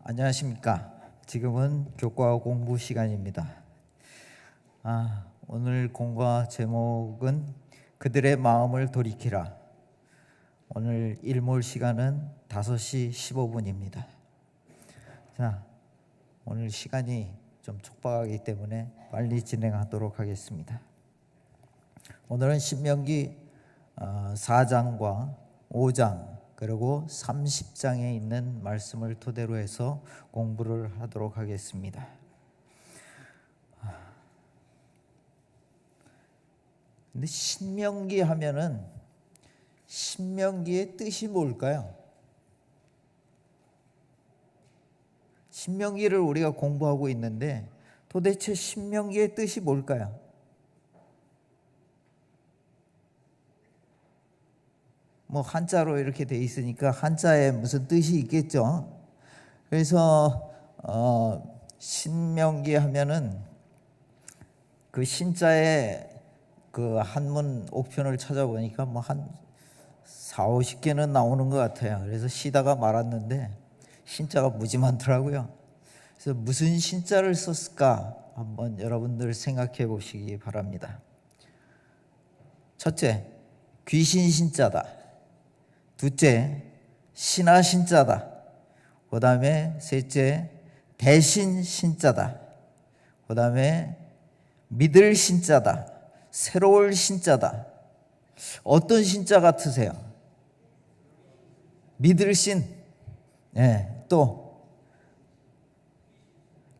안녕하십니까. 지금은 교과 공부 시간입니다. 오늘 공과 제목은 그들의 마음을 돌이키라. 오늘 일몰 시간은 5시 15분입니다. 자, 오늘 시간이 좀 촉박하기 때문에 빨리 진행하도록 하겠습니다. 오늘은 신명기 4장과 5장 그리고 30장에 있는 말씀을 토대로 해서 공부를 하도록 하겠습니다. 근데 신명기 하면은 신명기의 뜻이 뭘까요? 신명기를 우리가 공부하고 있는데 도대체 신명기의 뜻이 뭘까요? 뭐 한자로 이렇게 돼 있으니까 한자에 무슨 뜻이 있겠죠. 그래서 신명기 하면은 그 신자의 그 한문 옥편을 찾아보니까 뭐 한 4, 50개는 나오는 것 같아요. 그래서 시다가 말았는데 신자가 무지 많더라고요. 그래서 무슨 신자를 썼을까 한번 여러분들 생각해 보시기 바랍니다. 첫째, 귀신 신자다. 둘째, 신하 신자다. 그 다음에 셋째, 대신 신자다. 그 다음에 믿을 신자다. 새로울 신자다. 어떤 신자 같으세요? 믿을 신. 네, 또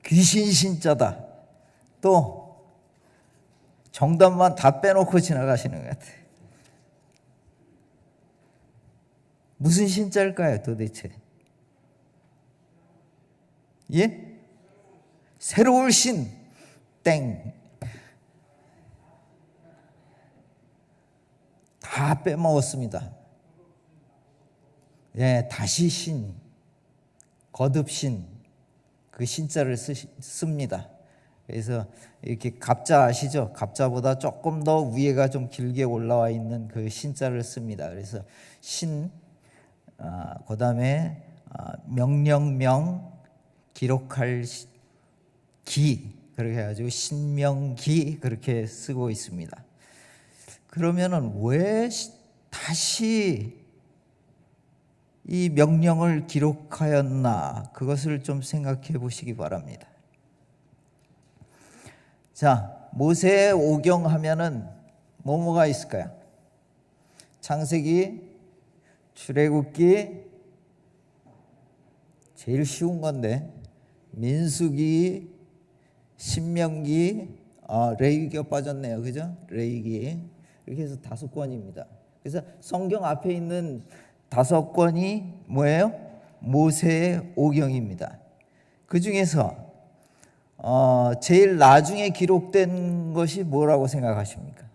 귀신 신자다. 또 정답만 다 빼놓고 지나가시는 것 같아요. 무슨 신자일까요, 도대체? 예? 새로울 신. 땡. 다 빼먹었습니다. 예, 다시 신. 거듭 신. 그 신자를 씁니다. 그래서 이렇게 갑자 아시죠? 갑자보다 조금 더 위에가 좀 길게 올라와 있는 그 신자를 씁니다. 그래서 신, 그 다음에 명령명, 기록할 기, 그렇게 해가지고 신명기 그렇게 쓰고 있습니다. 그러면은 왜 다시 이 명령을 기록하였나, 그것을 좀 생각해 보시기 바랍니다. 자, 모세의 오경 하면은 뭐가 있을까요? 창세기, 출애굽기, 제일 쉬운 건데 민수기, 신명기, 레위기가 빠졌네요. 그죠? 레위기. 이렇게 해서 5권입니다. 그래서 성경 앞에 있는 5권이 뭐예요? 모세의 오경입니다. 그 중에서 제일 나중에 기록된 것이 뭐라고 생각하십니까?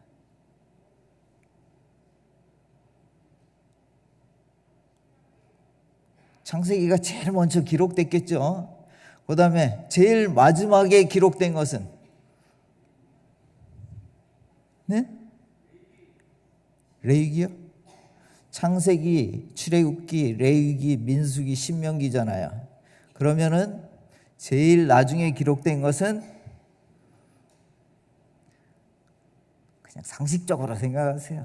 창세기가 제일 먼저 기록됐겠죠. 그 다음에 제일 마지막에 기록된 것은 네? 레위기요? 창세기, 출애굽기, 레위기, 민수기, 신명기잖아요. 그러면은 제일 나중에 기록된 것은 그냥 상식적으로 생각하세요.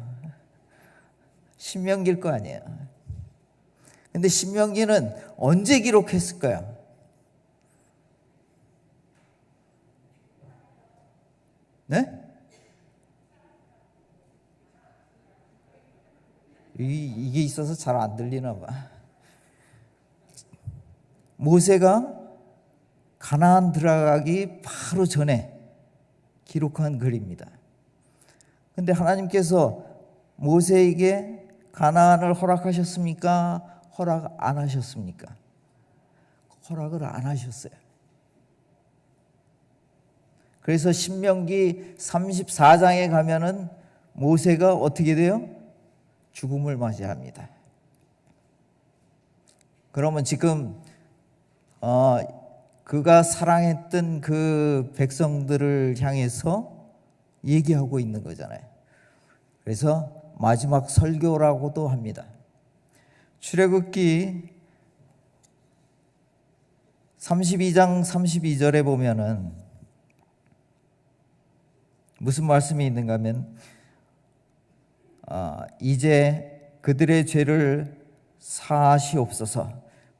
신명기일 거 아니에요. 근데 신명기는 언제 기록했을까요? 네? 이게 있어서 잘 안 들리나 봐. 모세가 가나안 들어가기 바로 전에 기록한 글입니다. 근데 하나님께서 모세에게 가나안을 허락하셨습니까? 허락 안 하셨습니까? 허락을 안 하셨어요. 그래서 신명기 34장에 가면은 모세가 어떻게 돼요? 죽음을 맞이합니다. 그러면 지금 그가 사랑했던 그 백성들을 향해서 얘기하고 있는 거잖아요. 그래서 마지막 설교라고도 합니다. 출애굽기 32장 32절에 보면은 무슨 말씀이 있는가 하면 이제 그들의 죄를 사하시옵소서.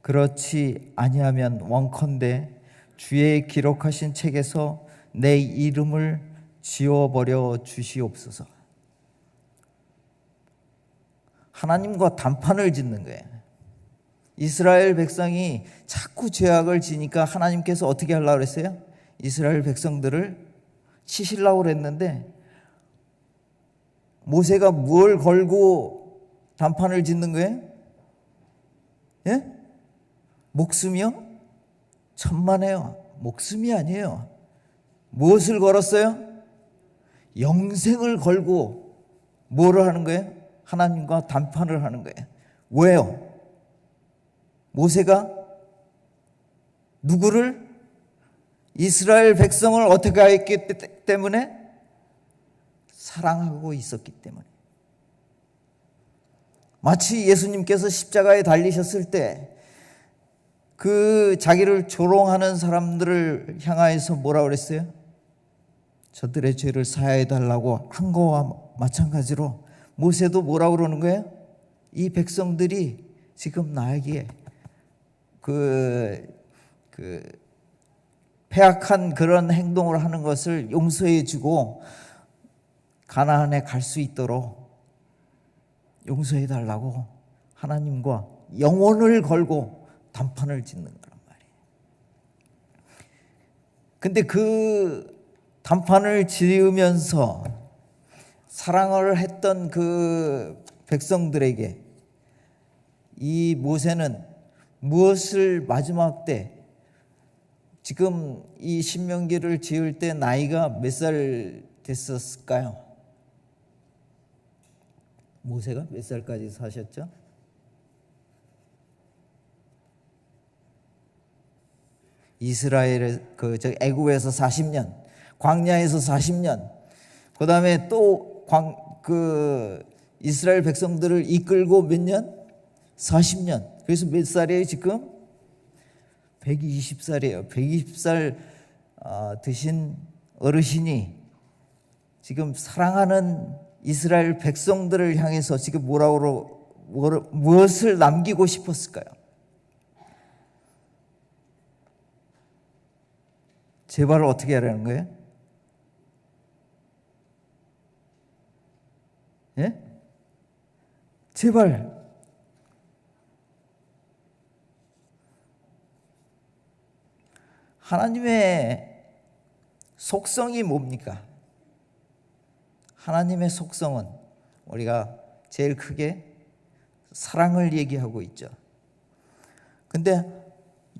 그렇지 아니하면 원컨대 주의 기록하신 책에서 내 이름을 지워버려 주시옵소서. 하나님과 단판을 짓는 거예요. 이스라엘 백성이 자꾸 죄악을 지니까 하나님께서 어떻게 하려고 그랬어요? 이스라엘 백성들을 치시려고 그랬는데 모세가 뭘 걸고 단판을 짓는 거예요? 예? 목숨이요? 천만에요. 목숨이 아니에요. 무엇을 걸었어요? 영생을 걸고 뭐를 하는 거예요? 하나님과 단판을 하는 거예요. 왜요? 모세가 누구를? 이스라엘 백성을 어떻게 했기 때문에? 사랑하고 있었기 때문에. 마치 예수님께서 십자가에 달리셨을 때 그 자기를 조롱하는 사람들을 향하여서 뭐라고 그랬어요? 저들의 죄를 사하여 달라고 한 거와 마찬가지로 모세도 뭐라고 그러는 거예요? 이 백성들이 지금 나에게 패악한 그런 행동을 하는 것을 용서해 주고 가나안에 갈 수 있도록 용서해 달라고 하나님과 영혼을 걸고 단판을 짓는 거란 말이에요. 근데 그 단판을 지으면서 사랑을 했던 그 백성들에게 이 모세는 무엇을 마지막 때, 지금 이 신명기를 지을 때 나이가 몇 살 됐었을까요? 모세가 몇 살까지 사셨죠? 이스라엘의 애굽에서 40년, 광야에서 40년, 그 다음에 또 이스라엘 백성들을 이끌고 몇 년? 40년. 그래서 몇 살이에요 지금? 120살이에요. 120살 드신 어르신이 지금 사랑하는 이스라엘 백성들을 향해서 지금 무엇을 남기고 싶었을까요? 제발을 어떻게 하라는 거예요? 예? 제발. 하나님의 속성이 뭡니까? 하나님의 속성은 우리가 제일 크게 사랑을 얘기하고 있죠. 근데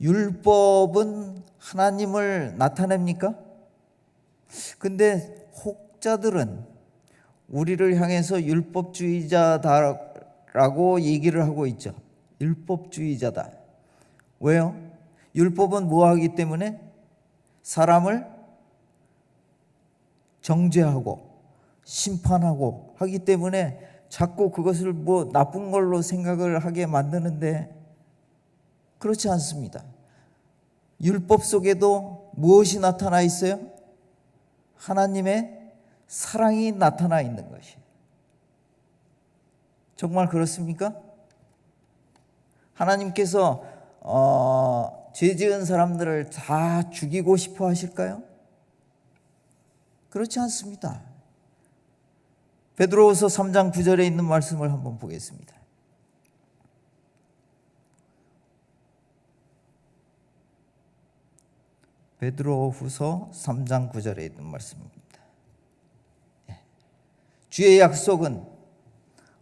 율법은 하나님을 나타냅니까? 근데 혹자들은 우리를 향해서 율법주의자다라고 얘기를 하고 있죠. 율법주의자다. 왜요? 율법은 뭐 하기 때문에? 사람을 정죄하고 심판하고 하기 때문에 자꾸 그것을 뭐 나쁜 걸로 생각을 하게 만드는데 그렇지 않습니다. 율법 속에도 무엇이 나타나 있어요? 하나님의 사랑이 나타나 있는 것이에요. 정말 그렇습니까? 하나님께서 죄 지은 사람들을 다 죽이고 싶어 하실까요? 그렇지 않습니다. 베드로후서 3장 9절에 있는 말씀을 한번 보겠습니다. 베드로후서 3장 9절에 있는 말씀입니다. 주의 약속은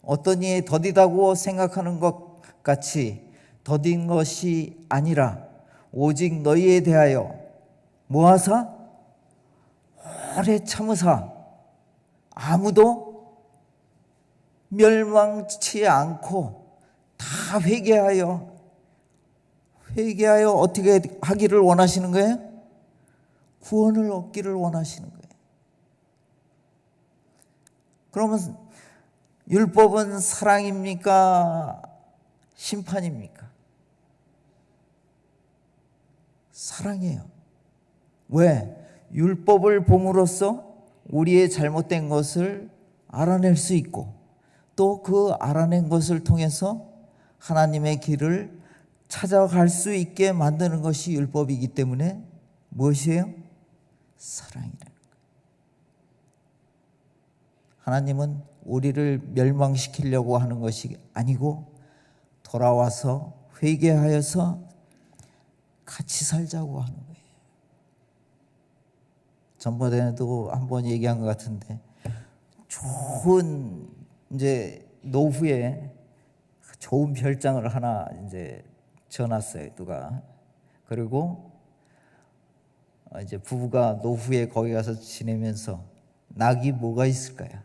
어떤 이의 더디다고 생각하는 것 같이 더딘 것이 아니라 오직 너희에 대하여 뭐하사? 오래 참으사 아무도 멸망치 않고 다 회개하여 어떻게 하기를 원하시는 거예요? 구원을 얻기를 원하시는 거예요. 그러면 율법은 사랑입니까? 심판입니까? 사랑이에요. 왜? 율법을 봄으로써 우리의 잘못된 것을 알아낼 수 있고 또 그 알아낸 것을 통해서 하나님의 길을 찾아갈 수 있게 만드는 것이 율법이기 때문에 무엇이에요? 사랑이라는 거예요. 하나님은 우리를 멸망시키려고 하는 것이 아니고 돌아와서 회개하여서 같이 살자고 하는 거예요. 전번에도 한번 얘기한 것 같은데 좋은 이제 노후에 좋은 별장을 하나 이제 지어놨어요, 누가. 그리고 이제 부부가 노후에 거기 가서 지내면서 낙이 뭐가 있을까요?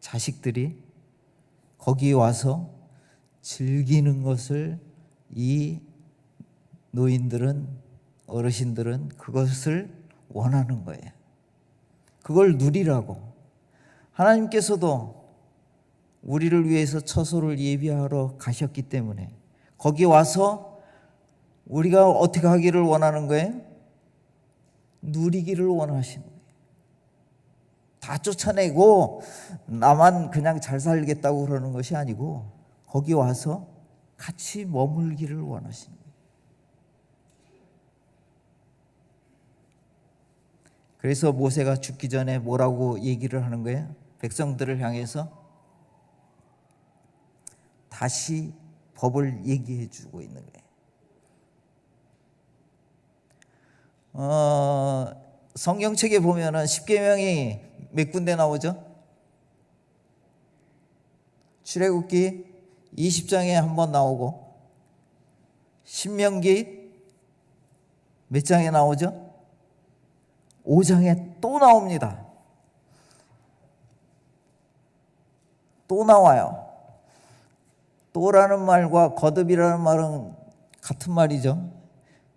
자식들이 거기 와서 즐기는 것을 이 노인들은, 어르신들은 그것을 원하는 거예요. 그걸 누리라고. 하나님께서도 우리를 위해서 처소를 예비하러 가셨기 때문에 거기 와서 우리가 어떻게 하기를 원하는 거예요? 누리기를 원하시는 거예요. 다 쫓아내고 나만 그냥 잘 살겠다고 그러는 것이 아니고 거기 와서 같이 머물기를 원하시는 거예요. 그래서 모세가 죽기 전에 뭐라고 얘기를 하는 거예요? 백성들을 향해서 다시 법을 얘기해 주고 있는 거예요. 성경책에 보면은 십계명이 몇 군데 나오죠? 출애굽기 20장에 한 번 나오고 신명기 몇 장에 나오죠? 5장에 또 나옵니다. 또 나와요. 또라는 말과 거듭이라는 말은 같은 말이죠.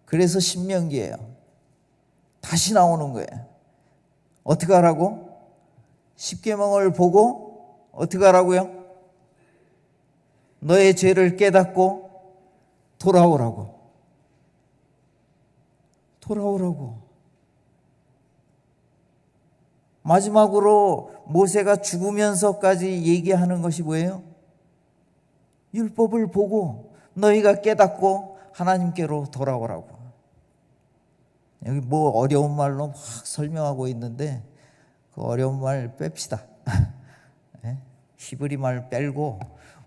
그래서 신명기예요. 다시 나오는 거예요. 어떻게 하라고? 십계명을 보고 어떻게 하라고요? 너의 죄를 깨닫고 돌아오라고. 돌아오라고. 마지막으로 모세가 죽으면서까지 얘기하는 것이 뭐예요? 율법을 보고 너희가 깨닫고 하나님께로 돌아오라고. 여기 뭐 어려운 말로 막 설명하고 있는데 그 어려운 말 뺍시다. 히브리 말 빼고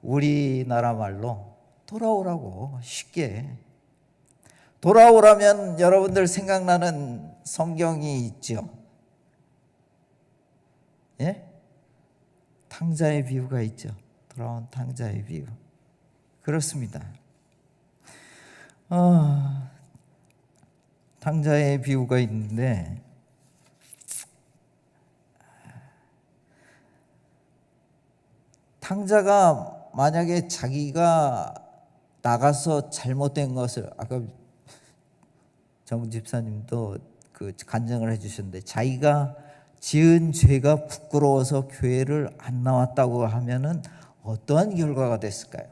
우리나라 말로 돌아오라고. 쉽게 돌아오라면 여러분들 생각나는 성경이 있죠. 예? 탕자의 비유가 있죠. 돌아온 탕자의 비유. 그렇습니다. 탕자의 비유가 있는데 탕자가 만약에 자기가 나가서 잘못된 것을 아까 정 집사님도 그 간증을 해주셨는데 자기가 지은 죄가 부끄러워서 교회를 안 나왔다고 하면은 어떠한 결과가 됐을까요?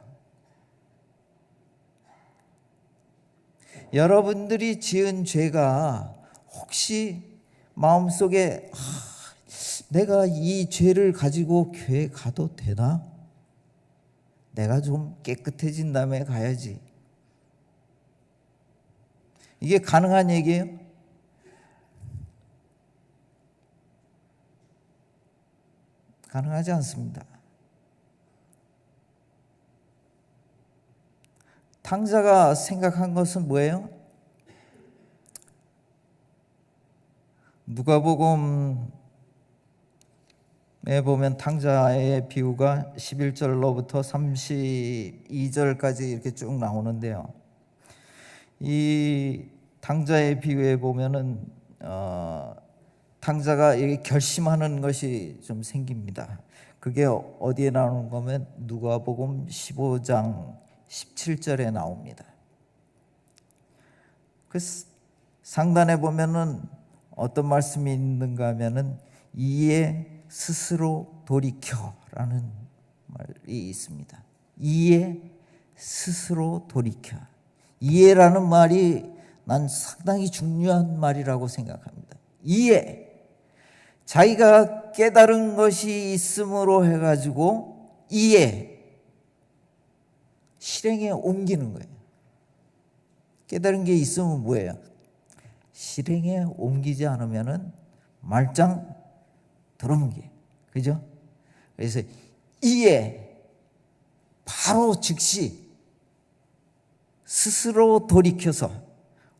여러분들이 지은 죄가 혹시 마음속에 내가 이 죄를 가지고 교회 가도 되나? 내가 좀 깨끗해진 다음에 가야지. 이게 가능한 얘기예요? 가능하지 않습니다. 탕자가 생각한 것은 뭐예요? 누가복음에 보면 탕자의 비유가 11절로부터 32절까지 이렇게 쭉 나오는데요. 이 탕자의 비유에 보면은 탕자가 이렇게 결심하는 것이 좀 생깁니다. 그게 어디에 나오는 거면 누가복음 15장 17절에 나옵니다. 그 상단에 보면은 어떤 말씀이 있는가 하면은 이에 스스로 돌이켜라는 말이 있습니다. 이에 스스로 돌이켜. 이해라는 말이 난 상당히 중요한 말이라고 생각합니다. 이해. 자기가 깨달은 것이 있음으로 해가지고 이해, 실행에 옮기는 거예요. 깨달은 게 있으면 뭐예요? 실행에 옮기지 않으면은 말짱 드러뭉개. 그죠? 그래서 이해, 바로 즉시 스스로 돌이켜서,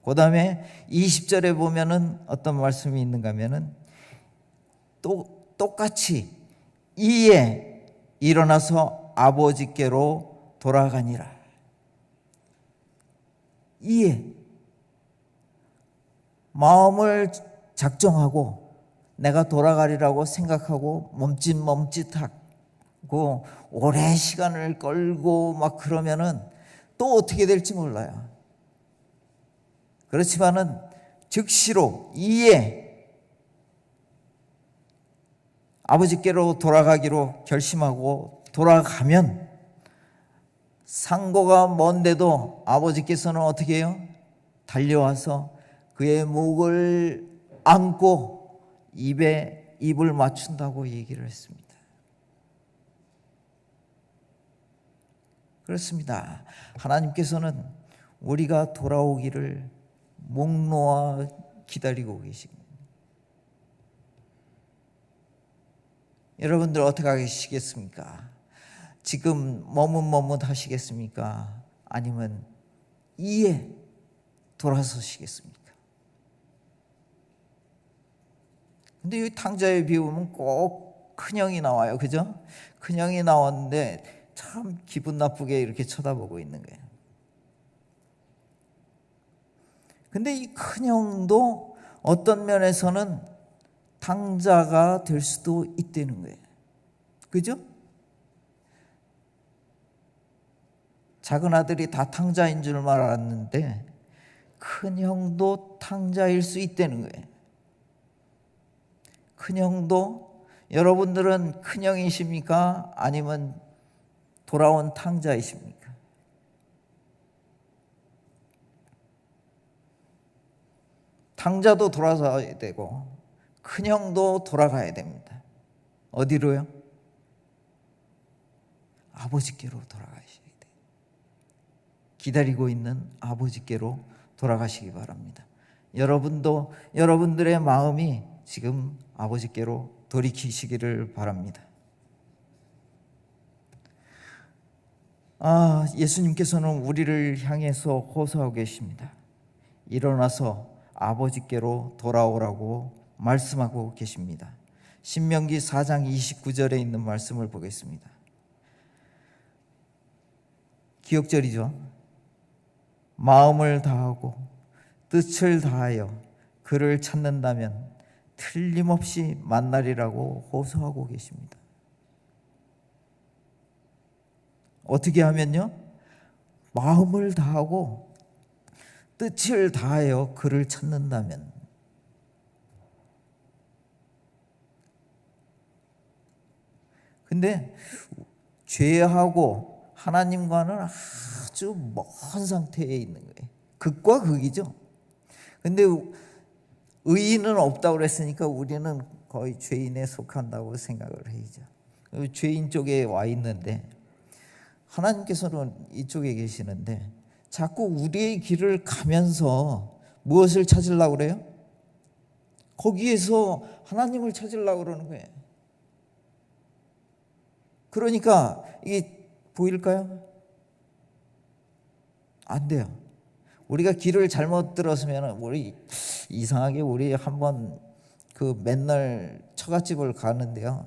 그 다음에 20절에 보면은 어떤 말씀이 있는가 하면은 또 똑같이 이에 일어나서 아버지께로 돌아가니라. 이에 마음을 작정하고 내가 돌아가리라고 생각하고 멈칫멈칫하고 오래 시간을 끌고 막 그러면은 또 어떻게 될지 몰라요. 그렇지만은 즉시로 이에 아버지께로 돌아가기로 결심하고 돌아가면 상고가 먼데도 아버지께서는 어떻게 해요? 달려와서 그의 목을 안고 입에 입을 맞춘다고 얘기를 했습니다. 그렇습니다. 하나님께서는 우리가 돌아오기를 목 놓아 기다리고 계십니다. 여러분들 어떻게 하시겠습니까? 지금 머뭇머뭇하시겠습니까? 아니면 이에 돌아서시겠습니까? 근데 이 탕자의 비유는 꼭 큰형이 나와요. 그죠? 큰형이 나왔는데 참 기분 나쁘게 이렇게 쳐다보고 있는 거예요. 근데 이 큰형도 어떤 면에서는 탕자가 될 수도 있다는 거예요. 그죠? 작은 아들이 다 탕자인 줄 알았는데 큰형도 탕자일 수 있다는 거예요. 큰형도, 여러분들은 큰형이십니까? 아니면 돌아온 탕자이십니까? 탕자도 돌아서야 되고 큰형도 돌아가야 됩니다. 어디로요? 아버지께로 돌아가셔야 돼요. 기다리고 있는 아버지께로 돌아가시기 바랍니다. 여러분도 여러분들의 마음이 지금 아버지께로 돌이키시기를 바랍니다. 예수님께서는 우리를 향해서 호소하고 계십니다. 일어나서 아버지께로 돌아오라고 말씀하고 계십니다. 신명기 4장 29절에 있는 말씀을 보겠습니다. 기억절이죠. 마음을 다하고 뜻을 다하여 그를 찾는다면 틀림없이 만나리라고 호소하고 계십니다. 어떻게 하면요? 마음을 다하고 뜻을 다하여 그를 찾는다면. 근데 죄하고 하나님과는 아주 먼 상태에 있는 거예요. 극과 극이죠. 근데 의인은 없다고 그랬으니까 우리는 거의 죄인에 속한다고 생각을 해야죠. 죄인 쪽에 와 있는데 하나님께서는 이쪽에 계시는데 자꾸 우리의 길을 가면서 무엇을 찾으려고 그래요? 거기에서 하나님을 찾으려고 그러는 거예요. 그러니까 이게 보일까요? 안 돼요. 우리가 길을 잘못 들었으면 우리 이상하게 우리 한번 그 맨날 처갓집을 가는데요.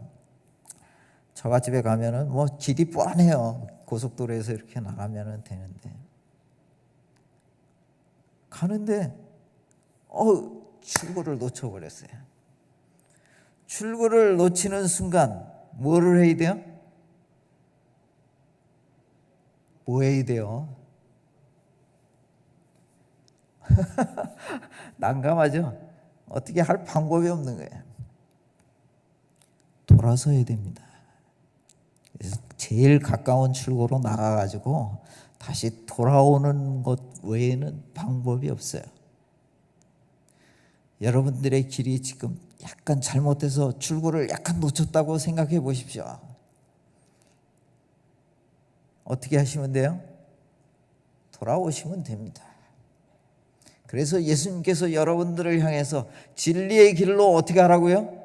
처갓집에 가면은 뭐 길이 뻔해요. 고속도로에서 이렇게 나가면은 되는데 가는데 출구를 놓쳐버렸어요. 출구를 놓치는 순간 뭐를 해야 돼요? 뭐 해야 돼요? 난감하죠? 어떻게 할 방법이 없는 거예요. 돌아서야 됩니다. 그래서 제일 가까운 출구로 나가가지고 다시 돌아오는 것 외에는 방법이 없어요. 여러분들의 길이 지금 약간 잘못돼서 출구를 약간 놓쳤다고 생각해 보십시오. 어떻게 하시면 돼요? 돌아오시면 됩니다. 그래서 예수님께서 여러분들을 향해서 진리의 길로 어떻게 하라고요?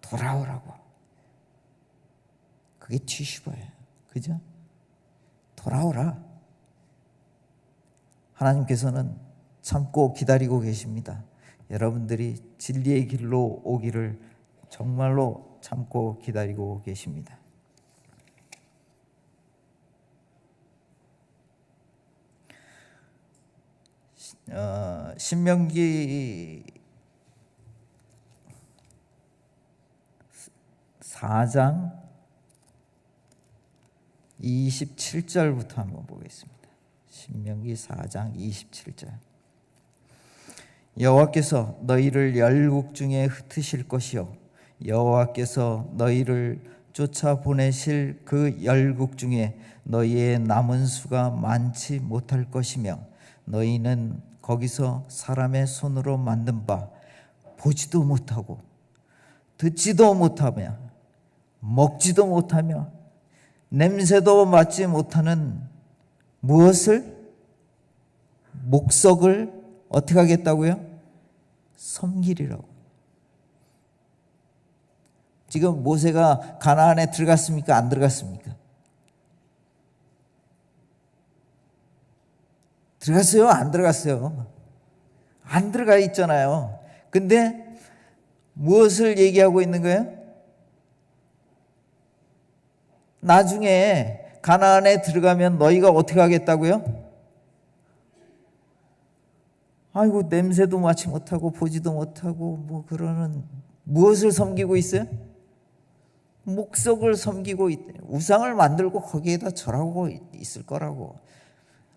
돌아오라고. 그게 뒤집어요. 그죠? 돌아오라. 하나님께서는 참고 기다리고 계십니다. 여러분들이 진리의 길로 오기를 정말로 참고 기다리고 계십니다. 신명기 4장 27절부터 한번 보겠습니다. 신명기 4장 27절. 여호와께서 너희를 열국 중에 흩으실 것이요 여호와께서 너희를 쫓아보내실 그 열국 중에 너희의 남은 수가 많지 못할 것이며 너희는 거기서 사람의 손으로 만든 바 보지도 못하고 듣지도 못하며 먹지도 못하며 냄새도 맡지 못하는 무엇을? 목석을 어떻게 하겠다고요? 섬기리라고. 지금 모세가 가나안에 들어갔습니까? 안 들어갔습니까? 들어갔어요? 안 들어갔어요? 안 들어가 있잖아요. 근데 무엇을 얘기하고 있는 거예요? 나중에 가나안에 들어가면 너희가 어떻게 하겠다고요? 아이고 냄새도 맡지 못하고 보지도 못하고 뭐 그러는 무엇을 섬기고 있어요? 목석을 섬기고 있대. 우상을 만들고 거기에다 절하고 있을 거라고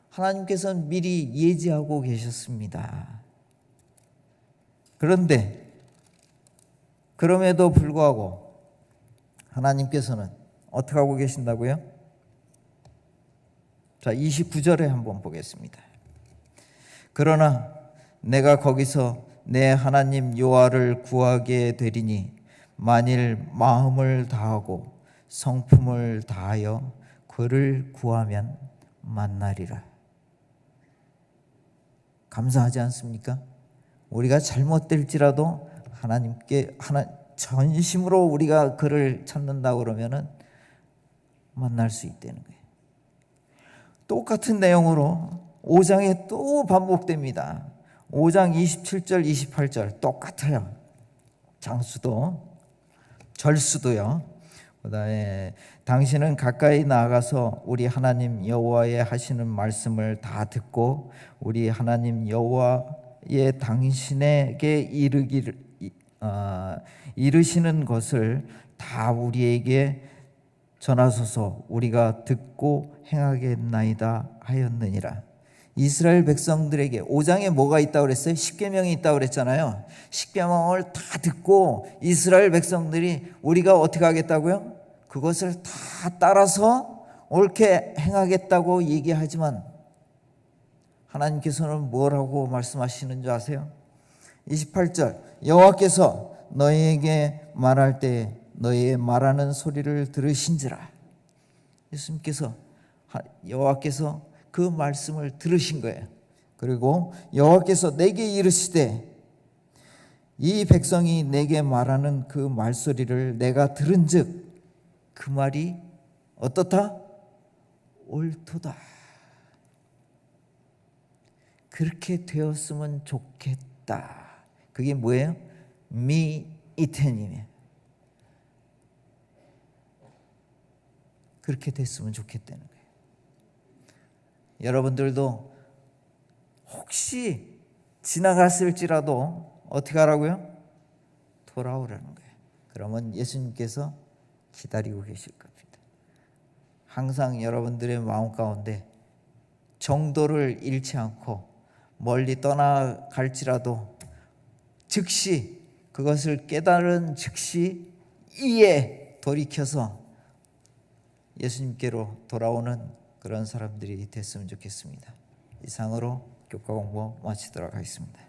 하나님께서는 미리 예지하고 계셨습니다. 그런데 그럼에도 불구하고 하나님께서는 어떻게 하고 계신다고요? 자, 29절에 한번 보겠습니다. 그러나 내가 거기서 내 하나님 여호와를 구하게 되리니 만일 마음을 다하고 성품을 다하여 그를 구하면 만나리라. 감사하지 않습니까? 우리가 잘못될지라도 하나님께 전심으로 우리가 그를 찾는다 그러면은 만날 수 있다는 거예요. 똑같은 내용으로 5장에 또 반복됩니다. 5장 27절 28절 똑같아요. 장수도 절수도요. 그다음에 당신은 가까이 나아가서 우리 하나님 여호와의 하시는 말씀을 다 듣고 우리 하나님 여호와의 당신에게 이르시는 것을 다 우리에게 전하소서. 우리가 듣고 행하겠나이다 하였느니라. 이스라엘 백성들에게 5장에 뭐가 있다고 그랬어요? 십계명이 있다고 그랬잖아요. 십계명을 다 듣고 이스라엘 백성들이 우리가 어떻게 하겠다고요? 그것을 다 따라서 옳게 행하겠다고 얘기하지만 하나님께서는 뭐라고 말씀하시는 줄 아세요? 28절 여호와께서 너희에게 말할 때 너희의 말하는 소리를 들으신지라. 예수님께서 여호와께서 그 말씀을 들으신 거예요. 그리고 여호와께서 내게 이르시되 이 백성이 내게 말하는 그 말소리를 내가 들은즉 그 말이 어떻다? 옳도다. 그렇게 되었으면 좋겠다. 그게 뭐예요? 미이테님이에요. 그렇게 됐으면 좋겠다는 거예요. 여러분들도 혹시 지나갔을지라도 어떻게 하라고요? 돌아오라는 거예요. 그러면 예수님께서 기다리고 계실 겁니다. 항상 여러분들의 마음 가운데 정도를 잃지 않고 멀리 떠나갈지라도 즉시 그것을 깨달은 즉시 이에 돌이켜서 예수님께로 돌아오는 그런 사람들이 됐으면 좋겠습니다. 이상으로 교과 공부 마치도록 하겠습니다.